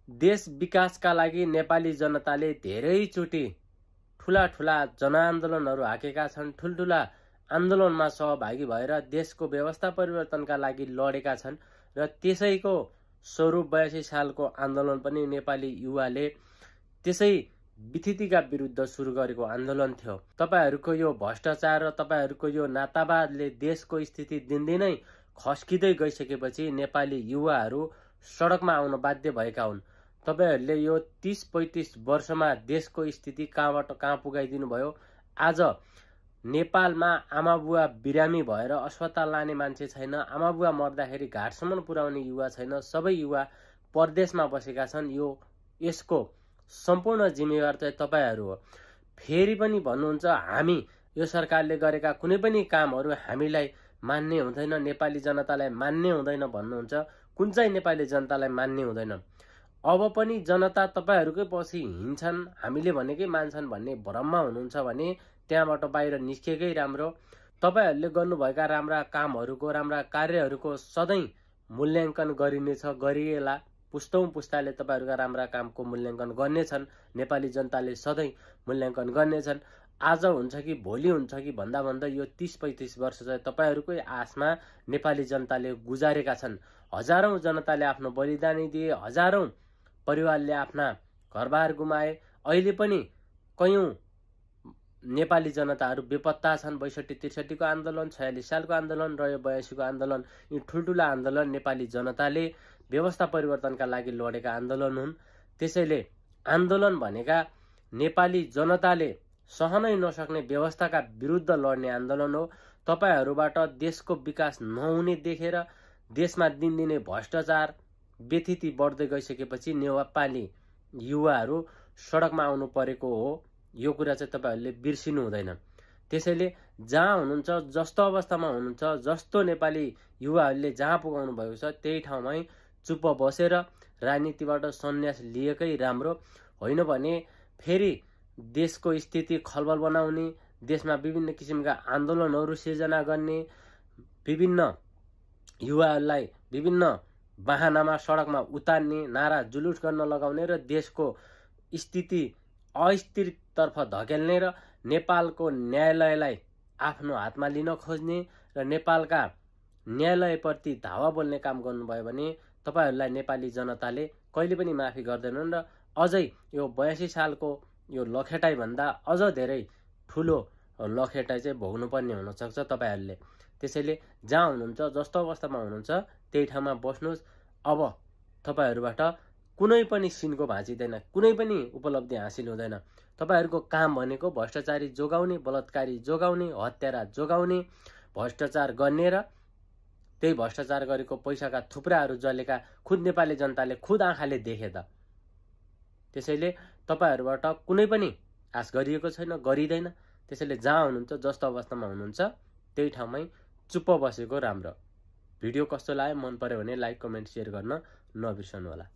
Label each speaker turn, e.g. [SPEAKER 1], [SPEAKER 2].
[SPEAKER 1] देश विकासका लागि नेपाली जनताले धेरैचोटि ठुला जनआन्दोलनहरू हाकेका छन्, ठुल्ठुला आन्दोलनमा सहभागी भएर देशको व्यवस्था परिवर्तनका लागि लडेका छन् र त्यसैको स्वरूप 82 सालको आन्दोलन पनि नेपाली युवाले त्यसै विथितिका विरुद्ध सुरु गरेको आन्दोलन थियो। तपाईहरूको यो भ्रष्टाचार र तपाईहरूको यो नातावादले देशको स्थिति दिनदिनै खस्किँदै गइसकेपछि नेपाली युवाहरू सडकमा आउन बाध्य भएका हुन्। तपाईहरूले यो 30-35 वर्षमा देशको स्थिति कहाँबाट कहाँ पुगाइदिनु भयो। आज नेपालमा आमाबुवा बिरामी भएर अस्पताल लाने मान्छे छैन, आमाबुवा मर्दाखेरि घाटसम्म पुर्याउने युवा छैन, सबै युवा परदेशमा बसेका छन्। यसको सम्पूर्ण जिम्मेवार चाहिँ तपाईहरू हो। फेरि पनि भन्नुहुन्छ हामी यो सरकारले गरेका कुनै पनि कामहरू हामीलाई मान्ने हुँदैन, नेपाली जनतालाई मान्ने हुँदैन भन्नुहुन्छ। कुन चाहिँ नेपाली जनतालाई मान्ने हुँदैन? अब पनि जनता तपाईहरूकै पछि हिँड्छन्, हामीले भनेकै मान्छन् भन्ने भ्रममा हुनुहुन्छ भने त्यहाँबाट बाहिर निस्केकै राम्रो। तपाईहरूले गर्नुभएका राम्रा कामहरूको, राम्रा कार्यहरूको सधैँ मूल्याङ्कन गरिनेछ, गरिएला। पुस्तौं पुस्ताले तपाईहरूका राम्रा कामको मूल्याङ्कन गर्नेछन्, नेपाली जनताले सधैँ मूल्याङ्कन गर्नेछन्। आज हुन्छ कि भोलि हुन्छ कि भन्दा भन्दा यो 30-35 वर्ष चाहिँ तपाईहरूकै आशमा नेपाली जनताले गुजारेका छन्। हजारौं जनताले आफ्नो बलिदानी दिए, हजारौं परिवारले आफ्ना घरबार गुमाए। अहिले पनि कयौं नेपाली जनताहरू बेपत्ता छन्। 62-63 को आन्दोलन, 46 सालको आन्दोलन र यो 82 को आन्दोलन, यी ठुल्ठुला आन्दोलन नेपाली जनताले व्यवस्था परिवर्तनका लागि लडेका आन्दोलन हुन्। त्यसैले आन्दोलन भनेका नेपाली जनताले सहनै नसक्ने व्यवस्थाका विरुद्ध लड्ने आन्दोलन हो। तपाईहरूबाट देशको विकास नहुने देखेर देशमा दिनदिनै भ्रष्टाचार व्यथिति बढ्दै गइसकेपछि नेपाली युवाहरू सडकमा आउनु परेको हो। यो कुरा चाहिँ तपाईहरूले बिर्सिनु हुँदैन। त्यसैले जहाँ हुनुहुन्छ, जस्तो अवस्थामा हुनुहुन्छ, जस्तो नेपाली युवाहरूले जहाँ पुगाउनु भएको छ त्यही ठाउँमै चुप्प बसेर राजनीतिबाट सन्यास लिएकै राम्रो। होइन भने फेरि देशको स्थिति खलबल बनाउने, देशमा विभिन्न किसिमका आन्दोलनहरू सिर्जना गर्ने, विभिन्न युवाहरूलाई विभिन्न बहानामा सडकमा उतार्ने, नारा जुलुस गर्न लगाउने र देशको स्थिति अस्थिरतर्फ धकेल्ने र नेपालको न्यायालयलाई आफ्नो हातमा लिन खोज्ने र नेपालका न्यायालयप्रति धावा बोल्ने काम गर्नुभयो भने तपाईहरूलाई नेपाली जनताले कहिले पनि माफी गर्दैनन् र अझै यो 82 सालको यो लखेटाई भन्दा अझ धेरै ठुलो लखेटाई चाहिँ भोग्नुपर्ने हुनसक्छ तपाईहरूले। त्यसैले जहाँ हुनुहुन्छ, जस्तो अवस्थामा हुनुहुन्छ त्यही ठाउँमा बस्नुहोस्। अब तपाईहरूबाट कुनै पनि सिनको भाँचिँदैन, कुनै पनि उपलब्धि हासिल हुँदैन। तपाईहरूको काम भनेको भ्रष्टाचारी जोगाउने, बलात्कारी जोगाउने, हत्यारा जोगाउने, भ्रष्टाचार गर्ने र त्यही भ्रष्टाचार गरेको पैसाका थुप्राहरू जलेका खुद नेपाली जनताले खुद आँखाले देखे त। त्यसैले तपाईहरूबाट कुनै पनि आश गरिएको छैन, गरिँदैन। त्यसैले जहाँ हुनुहुन्छ, जस्तो अवस्थामा हुनुहुन्छ त्यही ठाउँमै चुप्प बसेको राम्रो। भिडियो कस्तो लाग्यो, मन पर्यो भने लाइक, कमेन्ट, सेयर गर्न नबिर्सनु होला।